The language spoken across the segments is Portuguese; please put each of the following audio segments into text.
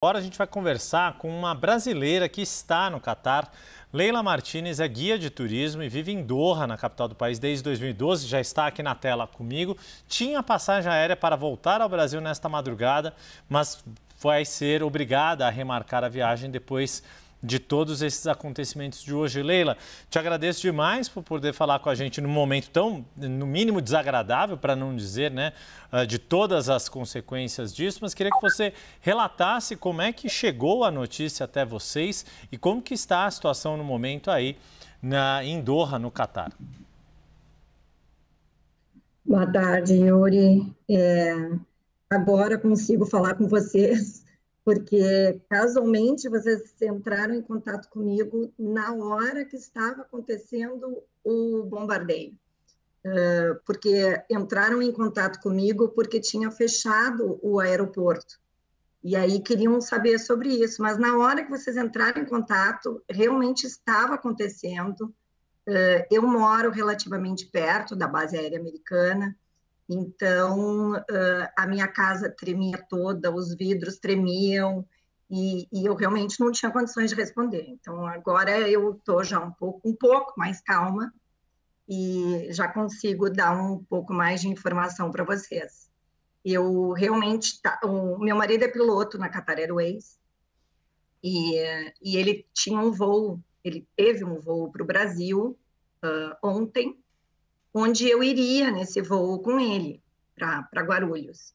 Agora a gente vai conversar com uma brasileira que está no Catar. Leila Martins é guia de turismo e vive em Doha, na capital do país, desde 2012. Já está aqui na tela comigo. Tinha passagem aérea para voltar ao Brasil nesta madrugada, mas vai ser obrigada a remarcar a viagem depois de todos esses acontecimentos de hoje. Leila, te agradeço demais por poder falar com a gente num momento tão, no mínimo, desagradável, para não dizer, né, de todas as consequências disso, mas queria que você relatasse como é que chegou a notícia até vocês e como que está a situação no momento aí em Doha, no Catar. Boa tarde, Yuri. Agora consigo falar com vocês, porque casualmente vocês entraram em contato comigo na hora que estava acontecendo o bombardeio. Porque entraram em contato comigo porque tinha fechado o aeroporto. E aí queriam saber sobre isso, mas na hora que vocês entraram em contato, realmente estava acontecendo. Eu moro relativamente perto da base aérea americana, então a minha casa tremia toda, os vidros tremiam, e eu realmente não tinha condições de responder. Então agora eu estou já um pouco mais calma e já consigo dar um pouco mais de informação para vocês. Eu realmente, o meu marido é piloto na Qatar Airways, e ele tinha um voo, ele teve um voo para o Brasil ontem, onde eu iria nesse voo com ele para Guarulhos.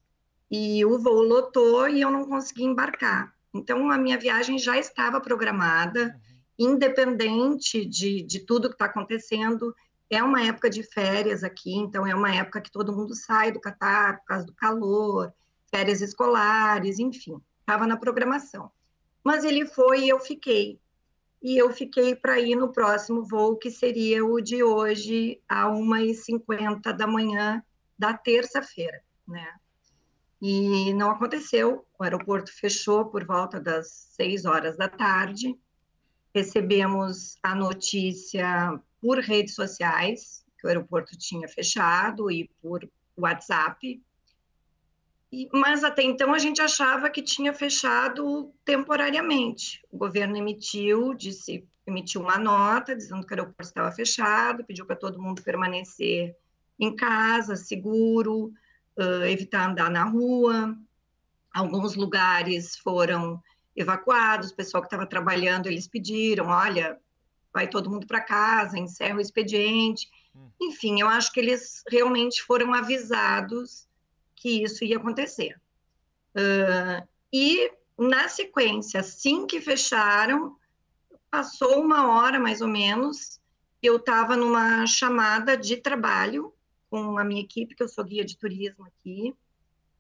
E o voo lotou e eu não consegui embarcar. Então, a minha viagem já estava programada, independente de tudo que está acontecendo. É uma época de férias aqui, então é uma época que todo mundo sai do Catar por causa do calor, férias escolares, enfim, estava na programação. Mas ele foi e eu fiquei. E eu fiquei para ir no próximo voo, que seria o de hoje, às 1h50 da manhã da terça-feira, né? E não aconteceu, o aeroporto fechou por volta das 6 horas da tarde, recebemos a notícia por redes sociais, que o aeroporto tinha fechado, e por WhatsApp, mas até então a gente achava que tinha fechado temporariamente. O governo emitiu uma nota dizendo que o aeroporto estava fechado, pediu para todo mundo permanecer em casa, seguro, evitar andar na rua. Alguns lugares foram evacuados, o pessoal que estava trabalhando, eles pediram, olha, vai todo mundo para casa, encerra o expediente. Enfim, eu acho que eles realmente foram avisados que isso ia acontecer. E, na sequência, assim que fecharam, passou 1 hora, mais ou menos, eu estava numa chamada de trabalho com a minha equipe, que eu sou guia de turismo aqui,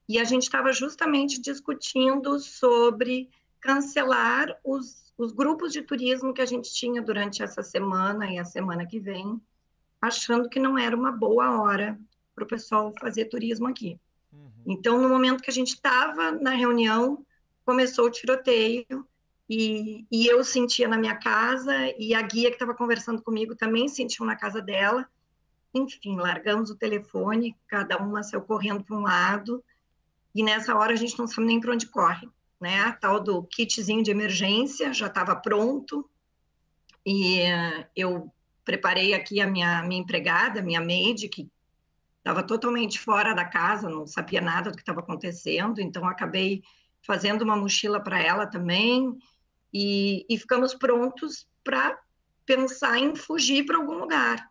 e a gente estava justamente discutindo sobre cancelar os grupos de turismo que a gente tinha durante essa semana e a semana que vem, achando que não era uma boa hora para o pessoal fazer turismo aqui. Então, no momento que a gente estava na reunião, começou o tiroteio e eu sentia na minha casa e a guia que estava conversando comigo também sentiu na casa dela. Enfim, largamos o telefone, cada uma saiu correndo para um lado e nessa hora a gente não sabe nem para onde corre, né? A tal do kitzinho de emergência já estava pronto e eu preparei aqui a minha empregada, minha maid, que estava totalmente fora da casa, não sabia nada do que estava acontecendo, então acabei fazendo uma mochila para ela também, e ficamos prontos para pensar em fugir para algum lugar,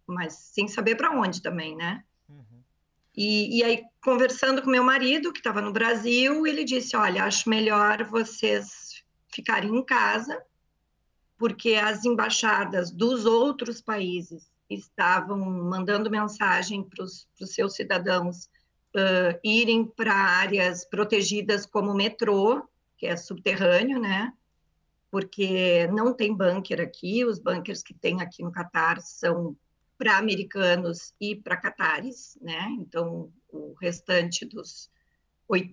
mas sem saber para onde também, né? E aí, conversando com meu marido, que estava no Brasil, ele disse, olha, acho melhor vocês ficarem em casa, porque as embaixadas dos outros países estavam mandando mensagem para os seus cidadãos irem para áreas protegidas como o metrô, que é subterrâneo, né? Porque não tem bunker aqui, os bunkers que tem aqui no Catar são para americanos e para catares, né? Então, o restante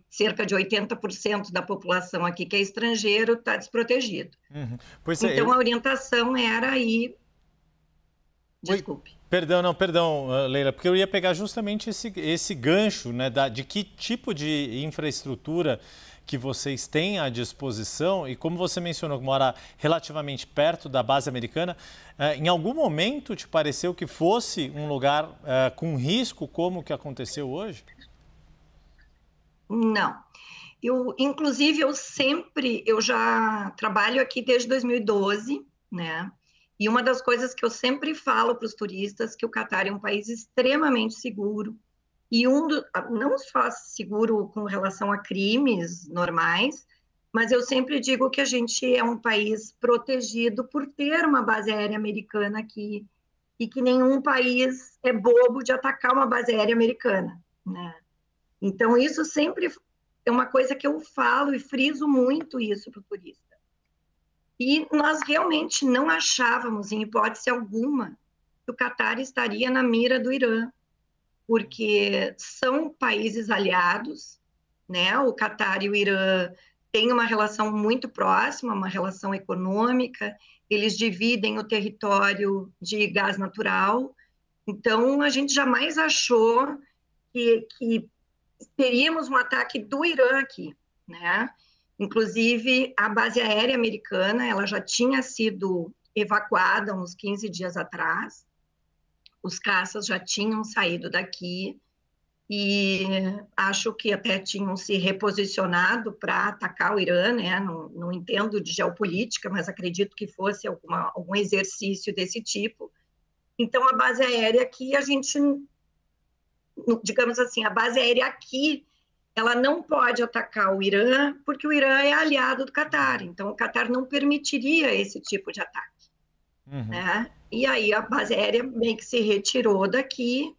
cerca de 80% da população aqui que é estrangeiro está desprotegido. Pois é, então, a orientação era ir... Desculpe. Perdão, Leila, porque eu ia pegar justamente esse gancho, né, de que tipo de infraestrutura que vocês têm à disposição. E como você mencionou que mora relativamente perto da base americana, em algum momento te pareceu que fosse um lugar com risco como o que aconteceu hoje? Não. Inclusive, eu já trabalho aqui desde 2012, né? E uma das coisas que eu sempre falo para os turistas que o Catar é um país extremamente seguro, e não só seguro com relação a crimes normais, mas eu sempre digo que a gente é um país protegido por ter uma base aérea americana aqui, e que nenhum país é bobo de atacar uma base aérea americana, né? Então, isso sempre é uma coisa que eu falo e friso muito isso para o turista. E nós realmente não achávamos, em hipótese alguma, que o Catar estaria na mira do Irã, porque são países aliados, né? O Catar e o Irã têm uma relação muito próxima, uma relação econômica, eles dividem o território de gás natural, então a gente jamais achou que teríamos um ataque do Irã aqui, né? Inclusive, a base aérea americana, ela já tinha sido evacuada uns 15 dias atrás, os caças já tinham saído daqui e acho que até tinham se reposicionado para atacar o Irã, né? Não entendo de geopolítica, mas acredito que fosse algum exercício desse tipo. Então, a base aérea aqui, digamos assim, a base aérea aqui, ela não pode atacar o Irã, porque o Irã é aliado do Catar, então o Catar não permitiria esse tipo de ataque. Né? E aí a base aérea meio que se retirou daqui,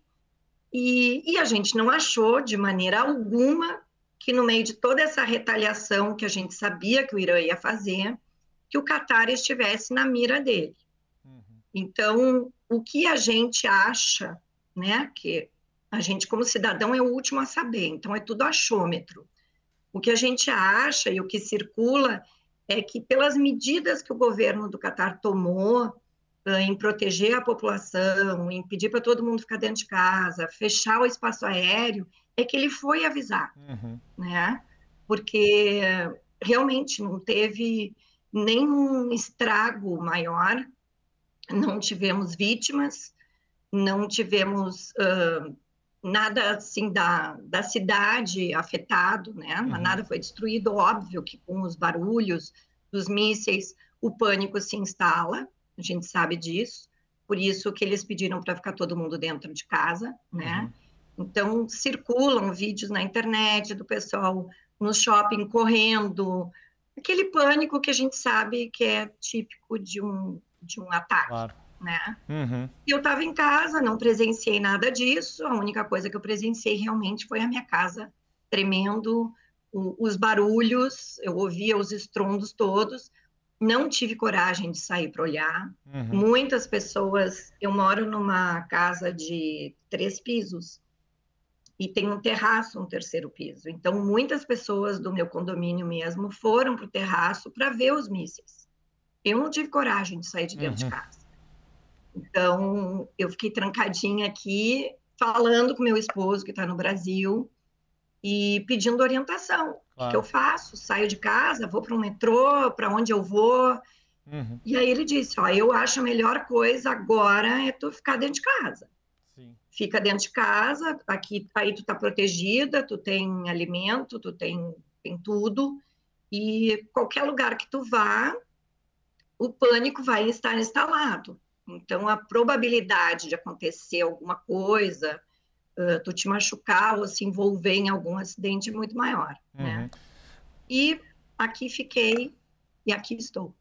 e a gente não achou de maneira alguma que no meio de toda essa retaliação que a gente sabia que o Irã ia fazer, que o Catar estivesse na mira dele. Então, o que a gente acha, né, que a gente, como cidadão, é o último a saber, então é tudo achômetro. O que a gente acha e o que circula é que, pelas medidas que o governo do Catar tomou em proteger a população, em pedir para todo mundo ficar dentro de casa, fechar o espaço aéreo, é que ele foi avisar, né? Porque realmente não teve nenhum estrago maior, não tivemos vítimas, não tivemos nada assim da cidade afetado, né? Nada foi destruído. Óbvio que com os barulhos dos mísseis o pânico se instala, a gente sabe disso, por isso que eles pediram para ficar todo mundo dentro de casa, né? Então circulam vídeos na internet do pessoal no shopping correndo, aquele pânico que a gente sabe que é típico de um ataque. Claro. Né? Eu estava em casa, não presenciei nada disso, a única coisa que eu presenciei realmente foi a minha casa tremendo, os barulhos, eu ouvia os estrondos todos, não tive coragem de sair para olhar. Muitas pessoas, eu moro numa casa de 3 pisos e tem um terraço, um terceiro piso, então muitas pessoas do meu condomínio mesmo foram para o terraço para ver os mísseis. Eu não tive coragem de sair de dentro de casa. Então, eu fiquei trancadinha aqui, falando com meu esposo, que está no Brasil, e pedindo orientação. Claro. O que eu faço? Saio de casa, vou para um metrô, para onde eu vou? E aí ele disse, eu acho a melhor coisa agora é tu ficar dentro de casa. Sim. Fica dentro de casa, aí tu está protegida, tu tem alimento, tu tem tudo, e qualquer lugar que tu vá, o pânico vai estar instalado. Então, a probabilidade de acontecer alguma coisa, tu te machucar ou se envolver em algum acidente é muito maior, né? E aqui fiquei e aqui estou.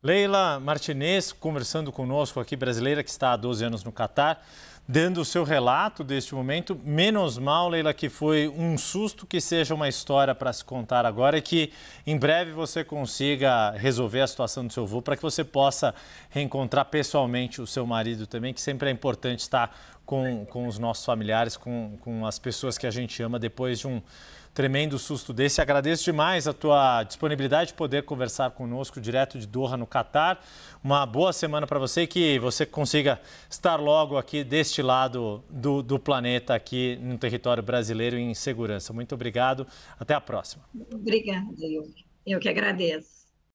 Leila Martinez, conversando conosco aqui, brasileira que está há 12 anos no Catar, dando o seu relato deste momento. Menos mal, Leila, que foi um susto, que seja uma história para se contar agora e que em breve você consiga resolver a situação do seu avô para que você possa reencontrar pessoalmente o seu marido também, que sempre é importante estar com os nossos familiares, com as pessoas que a gente ama depois tremendo susto desse. Agradeço demais a tua disponibilidade de poder conversar conosco direto de Doha, no Catar. Uma boa semana para você e que você consiga estar logo aqui deste lado do planeta, aqui no território brasileiro em segurança. Muito obrigado. Até a próxima. Obrigada, eu que agradeço.